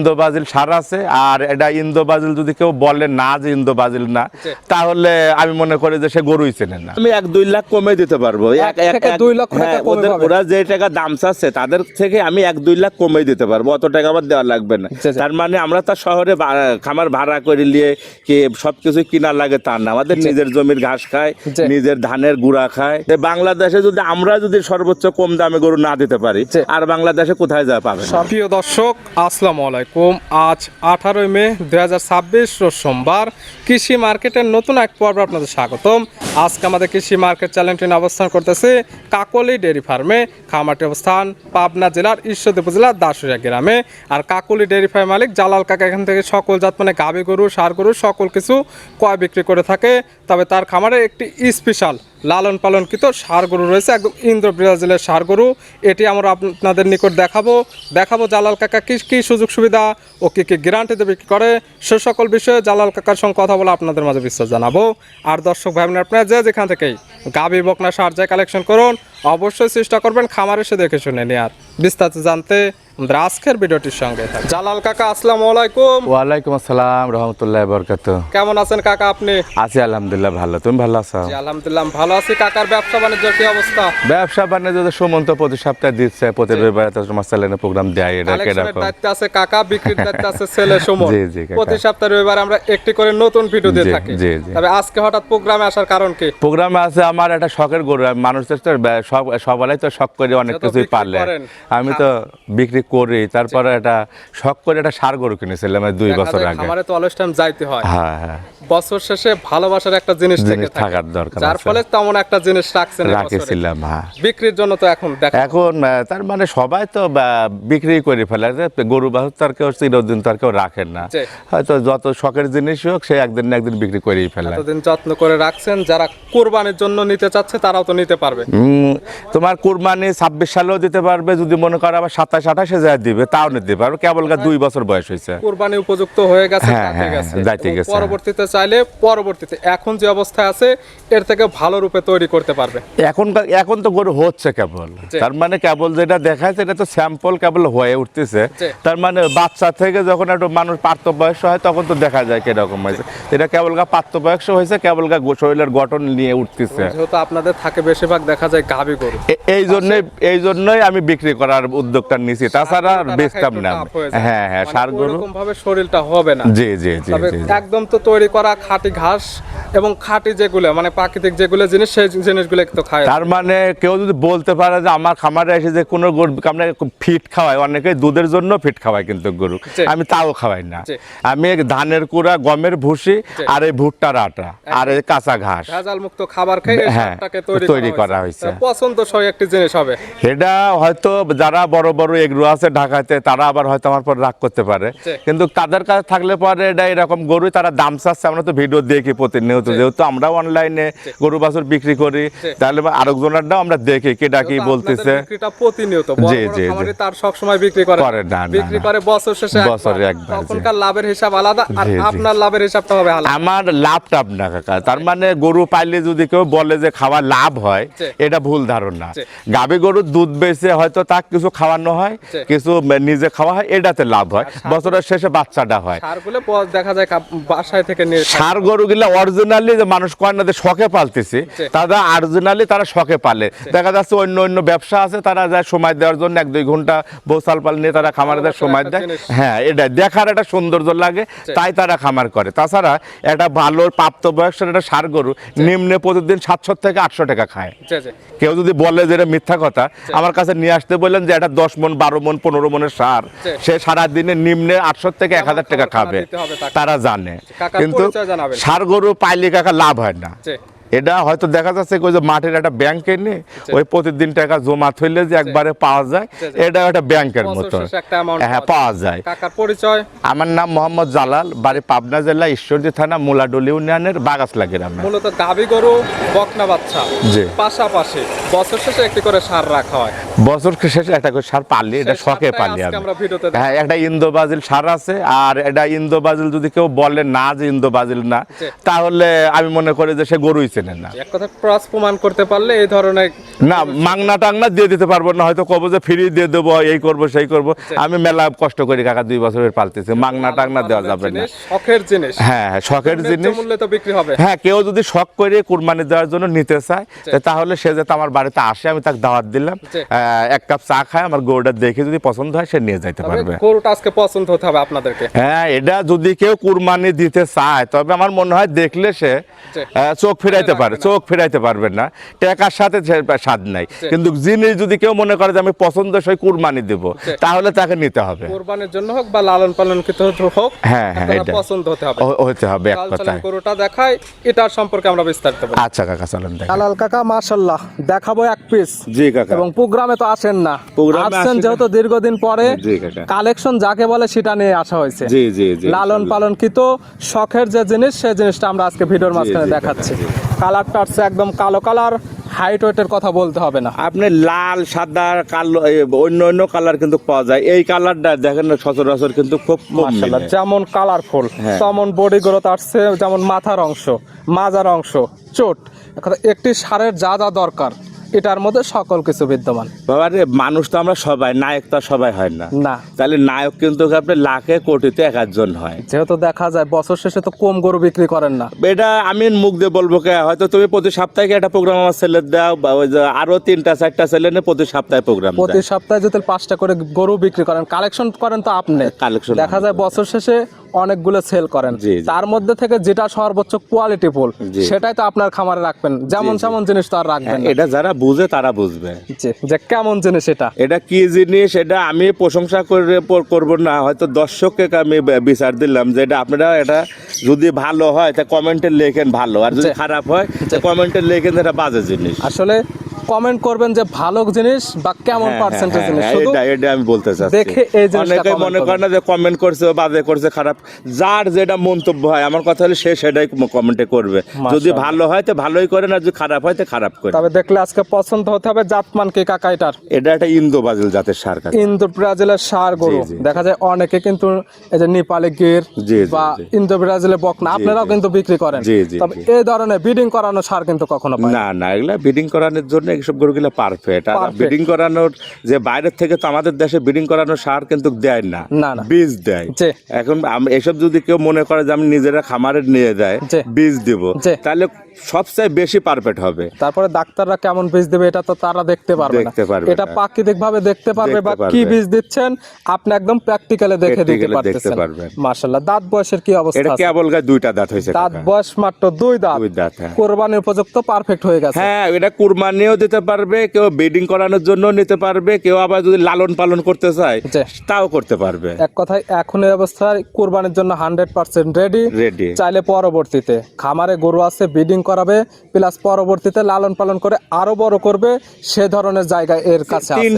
Indo Brazil সার আছে, আর এটা Indo Brazil যদি কেউ বলে না যে ইন্দো ব্রাজিল না, তাহলে আমি মনে করি যে সে গরুই চেনে না। আমি 1-2 লাখ কমে দিতে পারবো। 2 লক্ষ টাকা কমে পাবে। ওরা যে টাকা দাম চাচ্ছে তাদের থেকে আমি 1-2 লাখ কমে দিতে পারবো, অত টাকা আমার দেওয়া লাগবে না। তার মানে আমরা তো শহরে খামার ভাড়া করে নিয়ে কি সবকিছু কিনা লাগে তা না, আমাদের নিজের জমির ঘাস খায়, নিজের ধানের গুঁড়া খায়। বাংলাদেশে যদি আমরা যদি সর্বোচ্চ কম দামে গরু না দিতে পারি, আর বাংলাদেশে কোথায় যা পাবে? প্রিয় দর্শক, আসসালামু আলাইকুম। আজ 18 মে 2026 রোজ সোমবার। কৃষি মার্কেটের নতুন এক পর্ব আপনাদের স্বাগতম। আজকে আমাদের কৃষি মার্কেট চ্যানেলটি অবস্থান করতেছে কাকলি ডেয়ারি ফার্মে। খামারটি অবস্থান পাবনা জেলার ঈশ্বরদী উপজেলার দাসুরিয়া গ্রামে। আর কাকলি ডেয়ারি ফার্ম মালিক জালাল কাকা এখান থেকে সকল জাত মানে গাভী গরু, ষাঁড় গরু সকল কিছু ক্রয় বিক্রি করে থাকে। তবে তার খামারে একটি স্পেশাল লালন পালনকৃত ষাঁড় গরু রয়েছে, একদম ইন্দ্র ব্রাজিলের ষাঁড় গরু। এটি আমরা আপনাদের নিকট দেখাবো জালাল কাকা কি সুযোগ সুবিধা ও কি গ্যারান্টিতে বিক্রি করে, সে সকল বিষয়ে জালাল কাকার সঙ্গে কথা বলে আপনাদের মাঝে বিস্তার জানাবো। আর দর্শক ভাই বোনেরা, আপনারা যেখান থেকেই গাভী বকনা ষাঁড় যায় কালেকশন করুন, অবশ্যই চেষ্টা করবেন খামার এসে দেখে শুনে নেওয়ার। বিস্তারিত জানতে আমাদের আজকের ভিডিওটির সঙ্গে জালাল কাকা, আসসালামু আলাইকুম। ওয়ালাইকুম আসসালাম রাহমাতুল্লাহি ওয়া বারাকাতুহু। কেমন আছেন কাকা আপনি? আছি আলহামদুলিল্লাহ ভালো, তুমি ভালো আছো? জি আলহামদুলিল্লাহ ভালো আছি। কাকার ব্যবসা বাণিজ্য কি অবস্থা? ব্যবসা বাণিজ্য সুমন্ত প্রতি সপ্তাহে দিচ্ছে, প্রতি রবিবারে তো তোমার চ্যানেলে প্রোগ্রাম দেয়। এটা কালেকশনের দায়িত্ব আছে কাকা, বিক্রির দায়িত্ব আছে ছেলে সুমন। জি জি কাকা। প্রতি সপ্তাহে রবিবারে আমরা একটি করে নতুন ভিডিও দিয়ে থাকি। জি জি। তবে আজকে হঠাৎ প্রোগ্রামে আসার কারণ কি? প্রোগ্রামে আছে আমার একটা শখের গরু। মানুষদের তো সবাই তো শখ করে অনেক কিছুই পারলে, আমি তো বিক্রি করি। তারপরে এটা শখ করে একটা ষাঁড় গরু কিনেছিলাম 2 বছর আগে। আমারে তো অলস টাইম যাইতে হয়। হ্যাঁ হ্যাঁ। বছর শেষে ভালোবাসার একটা জিনিস থাকার দরকার, যার ফলে তেমন একটা জিনিস রাখছিলাম। হ্যাঁ, বিক্রির জন্য তো এখন তার মানে সবাই তো বিক্রি করে ফেলে। গরু বাছুর তার কেউ চিরদিন তার কেউ রাখেন না, হয়তো যত শখের জিনিস হোক সে একদিন না একদিন বিক্রি করেই ফেলে। এতদিন যত্ন করে রাখছেন, যারা কুরবানির জন্য নিতে চাচ্ছে তারাও তো নিতে পারবে। তোমার কুরবানি 26 সালেও দিতে পারবে, যদি মনে করো আবার 27-28 যায় দিবে, তাও নিতে পারবে। কেবল 2 বছর বয়স হয়েছে, কুরবানি উপযুক্ত হয়ে গেছে, যাইতে গেছে। পরবর্তীতে চাইলে এখন যে অবস্থায় আছে এর থেকে ভালো রূপে তৈরি করতে পারবে। এখন তো গরু হচ্ছে কেবল, তার মানে কেবল যেটা দেখাচ্ছে এটা তো স্যাম্পল কেবল হয়ে উঠতেছে। তার মানে বাচ্চা থেকে যখন একটু মানুষ প্রাপ্তবয়স্ক হয় তখন তো দেখা যায় কিরকম হয়েছে। এটা কেবল প্রাপ্তবয়স্ক হয়েছে, কেবল শরীরের গঠন নিয়ে উঠতেছে। যেহেতু আপনাদের থাকে বেশিরভাগ দেখা যায় গাভী গরু, এই জন্যই আমি বিক্রি করার উদ্যোগটা নিয়েছি, তাছাড়া বেচতাম না। হ্যাঁ হ্যাঁ, ষাঁড় গরু এরকম ভাবে শরীরটা হবে না। জি জি জি। একদম তো তৈরি করা খাঁটি ঘাস এবং খাঁটি যেগুলো মানে প্রাকৃতিক যেগুলো জিনিস, সেই জিনিসগুলো তো খায়। তার মানে কেউ যদি বলতে পারে যে আমার খামারে এসে যে কোনো গরু আমরা ফিট খাওয়াই, অনেকে দুধের জন্য ফিট খাওয়াই, কিন্তু গরু আমি তাও খাওয়াই না। আমি ধানের কুড়া, গমের ভুসি, আর এই ভুট্টার আটা, আর এই কাঁচা ঘাস, ভেজাল মুক্ত খাবার খেয়ে তৈরি করা হয়েছে। পছন্দসই একটি জিনিস হবে এটা। হয়তো যারা বড় বড় এগ্রো আছে ঢাকাতে, তারা আবার হয়তো আমার পর রাগ করতে পারে, কিন্তু তাদের কাছে থাকলে পরে এটা এরকম গরুই তারা দাম চাচ্ছে। আমরা তো ভিডিও দেখি প্রতিনিয়ত, যেহেতু আমরা অনলাইনে গরু বাছুর বিক্রি করি, তাহলে আরেকজনেরটাও আমরা দেখি কেটা কি বলতেছে প্রতিনিয়ত। জি জি, তার সব সময় বিক্রি করে না, বিক্রি করে বছর শেষে বছরে একবার। তখনকার লাভের হিসাব আলাদা, আর আপনার লাভের হিসাবটা হবে আলাদা। আমার লাভটা না কাকা, তার মানে গরু পাইলে যদি কেউ বলে যে খাওয়া লাভ হয়, এটা ভুল ধারণা। গাভী গরুর দুধ বেচে হয়তো তার কিছু খাওয়ানো হয়, কিছু নিজে খাওয়া হয়, এটাতে লাভ হয়। বছরের শেষে বাচ্চাটা হয়। ষাঁড়গুলো দেখা যায় বাসায় থেকে নিয়ে, ষাঁড় গরুগুলা অরিজিনালি যে মানুষ কয় না যে শখে পালতেছে, তারা অরিজিনালি তারা শখে পালে। দেখা যাচ্ছে অন্য ব্যবসা আছে, তারা যায় সময় দেওয়ার জন্য 1-2 ঘন্টা বৌসাল পাল নিয়ে তারা খামারে দেয়, সময় দেয়। হ্যাঁ, এটা দেখার একটা সৌন্দর্য লাগে, তাই তারা খামার করে। তাছাড়া একটা ভালো প্রাপ্তবয়স্কের একটা ষাঁড় গরু নিম্নে প্রতিদিন 700 থেকে 800 টাকা খায়। কেউ যদি বলে যে এটা মিথ্যা কথা, আমার কাছে নিয়ে আসতে বললেন যে এটা 10 মন 12 মন 15 মনের ষাঁড়, সে সারাদিনে নিম্নে 800 থেকে 1000 টাকা খাবে, তারা জানে। কিন্তু ষাঁড় গরু পাইলে কাকা লাভ হয় না। এটা হয়তো দেখা যাচ্ছে ওই যে মাঠের একটা ব্যাংক এনে ওই প্রতিদিন টাকা জমা থইলে যে একবারে পাওয়া যায়, এটা একটা ব্যাংকের মতো। হ্যাঁ, পাওয়া যায়। কাকার পরিচয়? আমার নাম মোহাম্মদ জালাল, বাড়ি পাবনা জেলা ঈশ্বরদী থানা মুলাডুলি ইউনিয়নের বাগাসলা গ্রামে। মূলত গাভী গরু, বকনা বাচ্চা, পাশাপাশি বছর শেষে একটি করে ষাঁড় রাখা হয়। বছর শেষে একটা করে ষাঁড় পালি, এটা শখে পালি আমি। হ্যাঁ, একটা ইন্দো ব্রাজিল ষাঁড় আছে, আর এটা ইন্দো ব্রাজিল যদি কেউ বলে না যে ইন্দো ব্রাজিল না, তাহলে আমি মনে করি যে সে গরুই চেনে না। এক কথা ক্রস প্রমাণ করতে পারলে এই ধরনের না মাংনা টাংনা দিয়ে দিতে পারবো না, হয়তো কব যে ফ্রি দিয়ে দেবো, এই করবো সেই করবো। আমি মেলা কষ্ট করি কাকা, 2 বছরের পালতেছি, মাংনা টাংনা দেওয়া যাবে না। শখের জিনিস, হ্যাঁ শখের জিনিস, মূল্যে তো বিক্রি হবে। হ্যাঁ কেউ যদি শখ করে কুরবানি দেওয়ার জন্য নিতে চায় তাহলে সে যাতে আমার বাড়িতে আসে, আমি তাকে দাওয়াত দিলাম, 1 কাপ চা খায়, আমার গরুটা দেখে যদি পছন্দ হয় সে নিয়ে যাইতে পারবে। গরুটা আজকে পছন্দ হতে হবে আপনাদেরকে। হ্যাঁ এটা যদি কেউ কুরবানি দিতে চায় তবে আমার মনে হয় দেখলে সে চোখ ফিরাইতে পারবে না, টাকার সাথে স্বাদ নাই। কিন্তু জিনিস যদি কেউ মনে করে যে আমি পছন্দসই কুরবানি দেব, তাহলে তাকে নিতে হবে। কুরবানির জন্য হোক বা লালন পালন হোক, হ্যাঁ এটা পছন্দ হতে হবে, এক কথায়। গরুটা দেখাই, এটার সম্পর্কে আমরা বিস্তারিত বলবো। আচ্ছা কাকা চলেন দেখ। হালাল কাকা মাশাআল্লাহ দেখাবো 1 পিস। জি কাকা। এবং প্রোগ্রামে তো আসেন না, প্রোগ্রামে আসছেন যেহেতু দীর্ঘদিন পরে। জি কাকা। কালেকশন যাকে বলে সেটা নিয়ে আসা হয়েছে। জি জি জি। লালন পালন কিন্তু শখের যে জিনিস, সেই জিনিসটা আমরা আজকে ভিডিওর মাঝখানে দেখাচ্ছি। কালারটা হচ্ছে একদম কালো কালার, হাইট ওয়েটের কথা বলতে হবে না। আপনি লাল সাদা কালো অন্য অন্য কালার কিন্তু পাওয়া যায়, এই কালারটা দেখেন না সচরাচর কিন্তু খুব কম মাশাআল্লাহ, মেলে। যেমন কালারফুল তেমন বডি গ্রোথ আসছে, যেমন মাথার অংশ, মাজার অংশ, চোট, একটি সারের যা যা দরকার এটার মধ্যে সকল কিছু বিদ্যমান। বাবা রে, মানুষ তো আমরা সবাই, নায়ক তো সবাই হয় না। না, তাহলে নায়ক কিন্তু আপনি লাখে কোটিতে 1 হয়। যেহেতু দেখা যায় বছর শেষে তো কম গরু বিক্রি করেন না। এটা আমি মুখ দিয়ে বলবো কে, হয়তো তুমি প্রতি সপ্তাহে একটা প্রোগ্রাম আমার ছেলে দাও, বা ওই যে আরো 3টা 4টা ছেলে নিয়ে প্রতি সপ্তাহে প্রোগ্রাম, প্রতি সপ্তাহে যদি 5টা করে গরু বিক্রি করেন, কালেকশন করেন তো আপনি, কালেকশন দেখা যায় বছর শেষে অনেকগুলো সেল করেন। জি, জি। তার মধ্যে থেকে যেটা সর্বোচ্চ কোয়ালিটি ফুল, জি। সেটাই তো আপনার খামারে রাখবেন। যেমন সেমন জিনিস তো আর রাখবেন না। এটা যারা বুঝে তারা বুঝবে জি, যে কেমন জিনিস এটা। এটা কি জিনিস, এটা আমি প্রশংসা করব না, হয়তো দর্শককে আমি বিচার দিলাম যে এটা আপনারা, এটা যদি ভালো হয় তা কমেন্টে লেখেন ভালো, আর যদি জি। খারাপ হয় তা কমেন্টে লেখেন এটা বাজে জিনিস। আসলে কমেন্ট করবেন যে ভালো জিনিস বা কেমন পার্সেন্টেজ জিনিস, শুধু এটা আমি বলতে চাচ্ছি। দেখে এই জিনিসটা অনেকে comment মনে করে করবেন। না যে কমেন্ট করছে বাজে করছে খারাপ, যার যেটা মন্তব্য হয়, আমার কথা হলে সে সেটাই কমেন্টে করবে। যদি ভালো হয় তো ভালোই করে, না যদি খারাপ হয় তো খারাপ করে। তবে দেখলে আজকে পছন্দ হতে হবে। জাতমান কি কাকা এটার? এটা একটা ইন্দো ব্রাজিল জাতের সার কাকা। ইন্দো ব্রাজিলের সার গরু। জি, জি। দেখা যায় অনেকে কিন্তু এই যে নেপালি গির জি, জি, বা জি। ইন্দো ব্রাজিলের বকনা আপনারাও কিন্তু বিক্রি করেন। জি, জি, তবে জি। এই ধরনের ব্রিডিং করানো সার কিন্তু কখনো পায় না। না এগুলা ব্রিডিং করানোর জন্য এইসব গরুগুলা পারফেক্ট। আর Perfect। ব্রিডিং করানোর যে বাইরের থেকে তো আমাদের দেশে ব্রিডিং করানোর সার কিন্তু দেয় না, না, না। বীজ দেয়। জি। এখন এসব যদি কেউ মনে করে যে আমি নিজেরা খামারে নিয়ে যায় জি। বীজ দিব, জি। তাহলে সবচেয়ে বেশি পারফেক্ট হবে। তারপরে ডাক্তাররা কেমন বীজ দেবে এটা তো তারা দেখতে পারবে না। দেখতে পারবে এটা না। প্রাকৃতিক ভাবে দেখতে পারবে, বা দেখতে কি পারবে। বীজ দিচ্ছেন আপনি একদম প্র্যাকটিক্যালি দেখে দিতে Practically দেখতে পারতেছেন। পারবেন। মাশাআল্লাহ। দাঁত বয়সের কি অবস্থা এটা আছে? কেবল গায়ে 2টা দাঁত হয়েছে দাঁত কাকা। বয়স মাত্র 2 দাঁত। 2 দাঁত, হ্যাঁ। কোরবানির উপযুক্ত পারফেক্ট হয়ে গেছে। হ্যাঁ, এটা কুরবানিও দিতে পারবে, কেউ ব্রিডিং করানোর জন্য নিতে পারবে, কেউ আবার যদি লালন পালন করতে চায় জি। তাও করতে পারবে। এক কথায় এখন এই অবস্থায় কোরবানির জন্য 100% রেডি। রেডি। চাইলে পরবর্তীতে খামারে গরু আছে ব্রিডিং করাবে, প্লাস পরবর্তীতে লালন পালন করে আরো বড় করবে, সে ধরনের জায়গা এর কাছে আছে।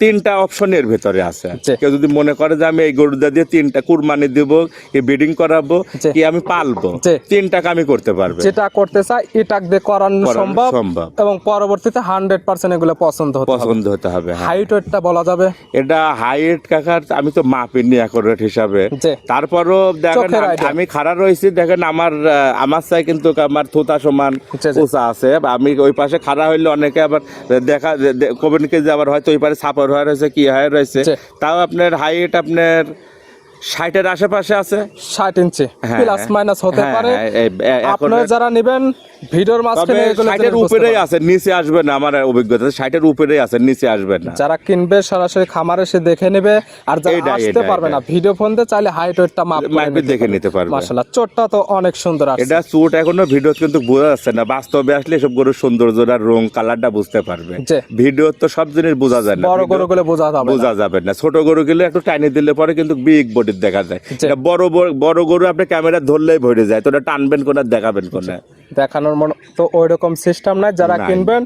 তিনটা অপশনের ভেতরে আছে। জি। কেউ যদি মনে করে যে আমি এই গরুটা দিয়ে 3টা কুরবানি দিব, কি ব্রিডিং করাবো, জি। কি আমি পালবো, জি। 3টা আমি করতে পারবে। যেটা করতে চাই এটাক দিয়ে করানো করানো সম্ভব, সম্ভব। এবং পরবর্তীতে 100% এগুলো পছন্দ হতে হবে। পছন্দ হতে হবে। হ্যাঁ। হাইট ওয়েটটা বলা যাবে? এটা হাইট কাকার আমি তো মাপিনি অ্যাকুরেট হিসাবে। জি। তারপরও দেখেন চোখের idea। আমি খাড়া রয়েছি, দেখেন আমার চাই কিন্তু আমার থুতা সমান জি, জি। উঁচা আছে। আমি ওই পাশে খাড়া হইলে অনেকে আবার দেখা কবেনকে যে আবার হয়তো ওই পাশে ছাপর হয়ে রয়েছে, কি হয়ে রয়েছে, জি। তাও আপনার হাইট আপনার 60-এর আশেপাশে আছে। 60 ইঞ্চি হ্যাঁ, প্লাস মাইনাস হতে হ্যাঁ, পারে। এখন আপনারা যারা নেবেন ভিডিওর তবে মাঝখানে এগুলো 60-এর জিনিস বুঝতে উপরেই পারবেন। আছে, নিচে আসবে না। আমার অভিজ্ঞতা 60-এর উপরেই আছে, নিচে আসবে না। যারা কিনবে সরাসরি খামারে এসে দেখে নেবে, আর যারা এইটাই, আসতে এইটাই, পারবে না এইটাই। ভিডিও ফোন দিয়ে চাইলে হাইট ওয়েটটা মাপে দেখে নিতে পারবে। মাশাআল্লাহ। চোটটা তো অনেক সুন্দর আছে। এটা চুট এখনো ভিডিও কিন্তু বোঝা যাচ্ছে না, বাস্তবে আসলে সব গরুর সৌন্দর্যটা, রং, কালারটা বুঝতে পারবে। জি। ভিডিও তো সব জিনিস বোঝা যায় না, বড় গরুগুলো বোঝা যাবে না। বোঝা যাবে না। ছোট গরুগুলো একটু টাইনি দিলে পরে কিন্তু বিগ বডির দেখা যায়। জি। এটা বড় গরু আপনি ক্যামেরা ধরলেই ভরে যায়, তো ওটা টানবেন কোন আর দেখাবেন কোন। দেখানোর মন তো ওই রকম সিস্টেম নাই। যারা নাই। কিনবেন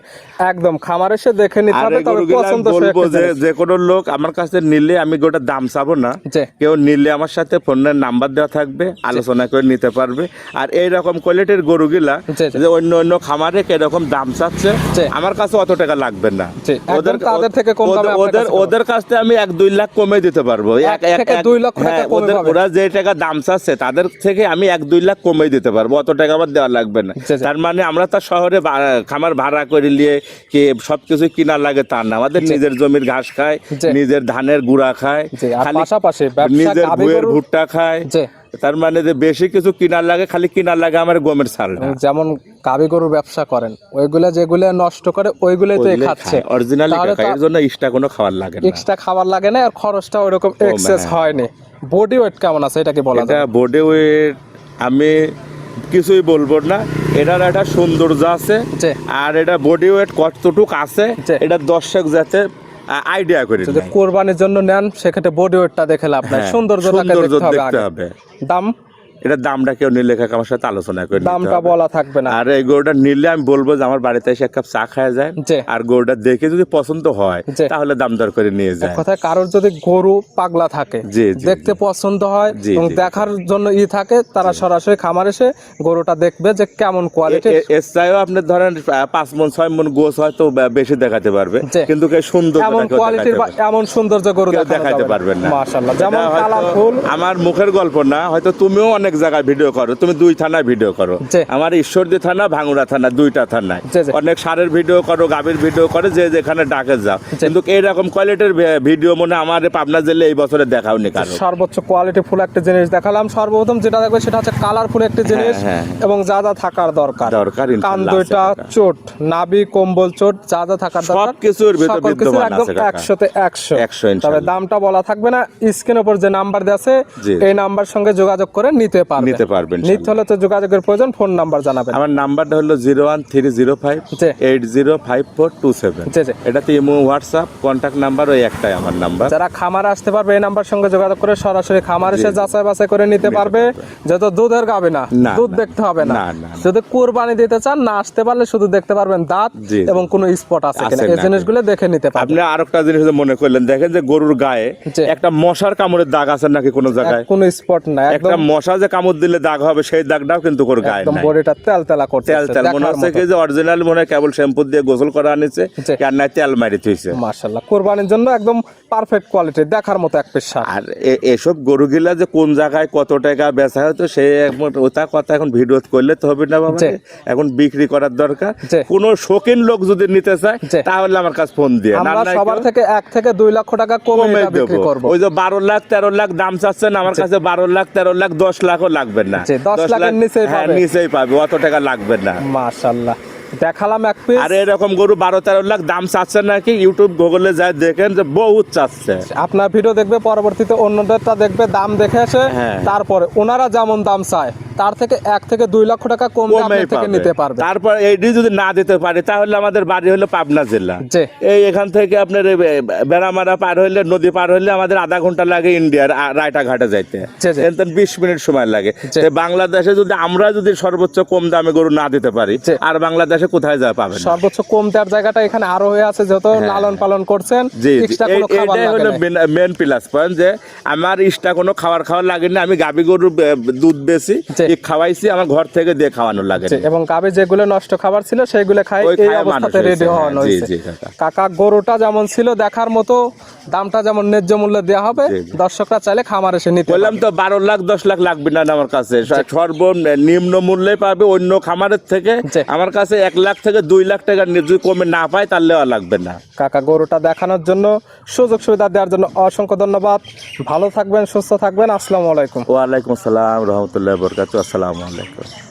একদম খামারে এসে দেখে নিতে আর হবে। এই তবে গরুগুলো আমি পছন্দ বলবো যে কোনো লোক আমার কাছে নিলে আমি গোটা দাম চাবো না। জি। কেউ নিলে আমার সাথে ফোনের নাম্বার দেওয়া থাকবে, আলোচনা করে নিতে পারবে। আর এইরকম কোয়ালিটির গরুগুলা জি, জি। যে অন্য খামারে কিরকম দাম চাচ্ছে, জি। আমার কাছে অত টাকা লাগবে না। জি, একদম তাদের থেকে কম দামে আপনার কাছে পাবো। ওদের কাছ থেকে আমি 1-2 লাখ কমে দিতে পারবো। 1 থেকে 2 লক্ষ টাকা কমে পাবে। ওরা যে টাকা দাম চাচ্ছে তাদের থেকে আমি 1-2 লাখ কমে দিতে পারবো, অত টাকা আমার দেওয়া লাগবে না। না। জি, জি। তার মানে আমরা তো শহরে খামার ভাড়া করে নিয়ে কি সবকিছু কিনা লাগে তা না, আমাদের নিজের জমির ঘাস খায়, জি। নিজের ধানের গুঁড়া খায়, জি, আর খালি পাশাপাশি ব্যবসা নিজের গাভী বউয়ের গরুর- ভুট্টা খায়। জি। তার মানে যে বেশি কিছু কিনার লাগে, খালি কিনার লাগে আমার গমের চালটা। যেমন গাভী গরুর ব্যবসা করেন, ওইগুলা যেগুলো নষ্ট করে ওইগুলোই তো খাচ্ছে। অরিজিনালি তাহলে তো এর জন্য এক্সট্রা কোনো খাবার লাগে না। এক্সট্রা খাবার লাগে না, আর খরচটা ওইরকম এক্সেস হ্যাঁ। হয়নি। বডি ওয়েট কেমন আছে এটা কি বলা এটা যায়? বডি ওয়েট আমি কিছুই বলবো না, এটার একটা সৌন্দর্য আছে। জি। আর এটা বডি ওয়েট কতটুক আছে জি। এটা দর্শক যাতে আইডিয়া করে যদি নেয়। কোরবানির জন্য নেন সেক্ষেত্রে বডি ওয়েটটা দেখে লাভ নাই, হ্যাঁ, সৌন্দর্যটাকে সৌন্দর্য দেখতে হবে দেখতে আগে। হবে। দাম এটার দামটা কেউ নিলে কাকা আমার সাথে আলোচনা করে নিতে দামটা হবে। বলা থাকবে না। আর এই গরুটা নিলে আমি বলবো যে আমার বাড়িতে এসে এক কাপ চা খাওয়া যায়, জি। আর গরুটা দেখে যদি পছন্দ হয় জি। তাহলে দাম দর করে নিয়ে এক যায়। কথায় কারোর যদি গরু পাগলা থাকে, জি, জি, দেখতে পছন্দ হয় জি, এবং জি। দেখার জন্য থাকে, তারা সরাসরি খামার এসে গরুটা দেখবে যে কেমন কোয়ালিটি। এর চাইও আপনি ধরেন 5 মণ 6 মণ গোছ হয়তো বেশি দেখাতে পারবে, জি। কিন্তু কে সুন্দর এমন কোয়ালিটির বা এমন সৌন্দর্য গরু দেখাতে পারবেন না। মাশাআল্লাহ, যেমন এটা হয়তো কালারফুল। আমার মুখের গল্প না, হয়তো তুমিও অনেক জায়গায় ভিডিও করো, তুমি 2 থানায় ভিডিও করো। জি। আমার ঈশ্বরদী থানা, ভাঙুড়া থানা, 2টা থানায় জি, জি। অনেক সারের ভিডিও করো, গাভীর ভিডিও করে, যে যেখানে ডাকে যাও, কিন্তু এইরকম কোয়ালিটির ভিডিও মনে আমার পাবনা জেলে এই বছরে দেখাওনি কারো। সর্বোচ্চ কোয়ালিটি ফুল একটা জিনিস দেখালাম। সর্বপ্রথম যেটা দেখবে সেটা হচ্ছে কালারফুল একটি জিনিস, হ্যাঁ। এবং যা যা থাকার দরকার, কান ইনশাআল্লাহ দুইটা আছে কাকা। চোট, নাভি কম্বল চোট, যা যা থাকার দরকার সবকিছুর ভিতর সকল কিছুর বিদ্যমান একদম আছে কাকা। 100-তে 100। 100 তবে ইনশাআল্লাহ। দামটা বলা থাকবে না, স্ক্রিনের উপর যে নাম্বার দেওয়া আছে জি। এই নাম্বার সঙ্গে যোগাযোগ করে নিতে পারবেন। নিতে পারবেন নিতে হলে তো যোগাযোগের প্রয়োজন, ফোন নাম্বার জানাবেন। আমার নাম্বারটা হলো 01305 জি। 805427। জি, জি। এটাতে ইমো, হোয়াটসঅ্যাপ, কন্ট্যাক্ট নাম্বার ওই একটাই আমার নাম্বার। যারা খামারে আসতে পারবে এই নাম্বার সঙ্গে যোগাযোগ করে সরাসরি খামার এসে যাচাই বাছাই করে নিতে পারবে। যেহেতু দুধের গাবে না, না, দুধ না। দেখতে হবে না। না, না, না। যদি কুরবানি দিতে চান, না আসতে পারলে শুধু দেখতে পারবেন দাঁত জি, জি। এবং কোনো স্পট আছে কিনা, আছে এই নাকি। জিনিসগুলো দেখে নিতে পারবেন। আপনি আরেকটা জিনিস মনে করলেন, দেখেন যে গরুর গায়ে জি। একটা মশার কামড়ের দাগ আছে নাকি কোনো জায়গায়? কোনো স্পট না, একটা একদম মশা যে কামড় দিলে দাগ হবে, সেই দাগটাও কিন্তু ওর গায়ে একদম নাই। বডিটা তেল করতে তেল তেল মনে হচ্ছে কি যে অরিজিনাল মনে হয় কেবল শ্যাম্পু দিয়ে গোসল করা আনিছে, জি। আর নাই তেল মারি থইছে। মাশাআল্লাহ, কুরবানির জন্য একদম পারফেক্ট কোয়ালিটি, দেখার মতো এক পিস সার। আর এসব গরুগুলা যে কোন জায়গায় কত টাকা বেচা হতো সেই ওটা কথা এখন ভিডিও করলে তো হবে না বাবা, জি। এখন বিক্রি করার দরকার। জি। কোন শৌখিন লোক যদি নিতে চায় জি। তাহলে আমার কাছে ফোন দিয়ে, না আমরা নাই সবার কেউ থেকে 1 থেকে 2 লক্ষ টাকা কমে কমে এটা বিক্রি দেবো। করব। ওই যে 12 লাখ 13 লাখ দাম চাচ্ছেন আমার কাছে, 12 লাখ 13 লাখ 10 লাখও লাগবে না। জি, 10 লাখের নিচেই হ্যাঁ, পাবে। নিচেই পাবে, অত টাকা লাগবে না। মাশাআল্লাহ, দেখালাম এক পিস। আর এরকম গরু 12-13 লাখ দাম চাচ্ছে নাকি, ইউটিউব গুগলে যায় দেখেন যে বহুত চাচ্ছে। আপনার ভিডিও দেখবে, পরবর্তীতে অন্যদেরটা দেখবে, দাম দেখে আসে, হ্যাঁ। তারপরে ওনারা যেমন দাম চায় তার থেকে 1 থেকে 2 লক্ষ টাকা কম কমেই আপনার থেকে পাবে। নিতে পারবে। তারপর এইটি যদি না দিতে পারি তাহলে আমাদের বাড়ি হলো পাবনা জেলা। জি। এই এখান থেকে আপনার এই বেড়ামারা পার হইলে, নদী পার হইলে আমাদের আধা ঘন্টা লাগে ইন্ডিয়ার রায়টাঘাটে যাইতে, জি, জি। এখান 20 মিনিট সময় লাগে। জি। তো বাংলাদেশে যদি আমরা যদি সর্বোচ্চ কম দামে গরু না দিতে পারি, জি। আর বাংলাদেশে কোথায় যায় পাবেন? সর্বোচ্চ কম দেওয়ার জায়গাটা এখানে আরো হয়ে আছে, যেহেতু লালন পালন করছেন, জি, জি। এক্সট্রা কোনো খাবার এইটাই লাগে হলো না। মেন প্লাস পয়েন্ট, যে আমার এক্সট্রা কোনো খাওয়ার লাগে না। আমি গাবি গরুর দুধ বেশি জি। খাওয়াইছি, আমার ঘর থেকে দিয়ে খাওয়ানো লাগে জি, না। এবং গাবে যেগুলো নষ্ট খাবার ছিল সেগুলো খাই ওই এই খায়া অবস্থাতে মানুষ রেডি হয়েছে, হওয়ানো হ্যাঁ, জি, হয়েছে। জি, কাকা। কাকা, গরুটা যেমন ছিল দেখার মতো, দামটা যেমন ন্যায্য মূল্যে দেওয়া হবে, জি, জি। দর্শকরা চাইলে খামার এসে নিতে বললাম পারবে। তো 12 লাখ 10 লাখ লাগবে না আমার কাছে, সর্বনিম্ন মূল্যে পাবে অন্য খামারের থেকে। জি। আমার কাছে 1 লাখ থেকে 2 লাখ টাকা যদি কমে না পায় তাহলে আর লাগবে না। কাকা, গরুটা দেখানোর জন্য, সুযোগ সুবিধা দেওয়ার জন্য অসংখ্য ধন্যবাদ। ভালো থাকবেন, সুস্থ থাকবেন। আসসালামু আলাইকুম। ওয়ালাইকুম আসসালাম রহমতুল্লাহ বরকাত। আসসালামু আলাইকুম।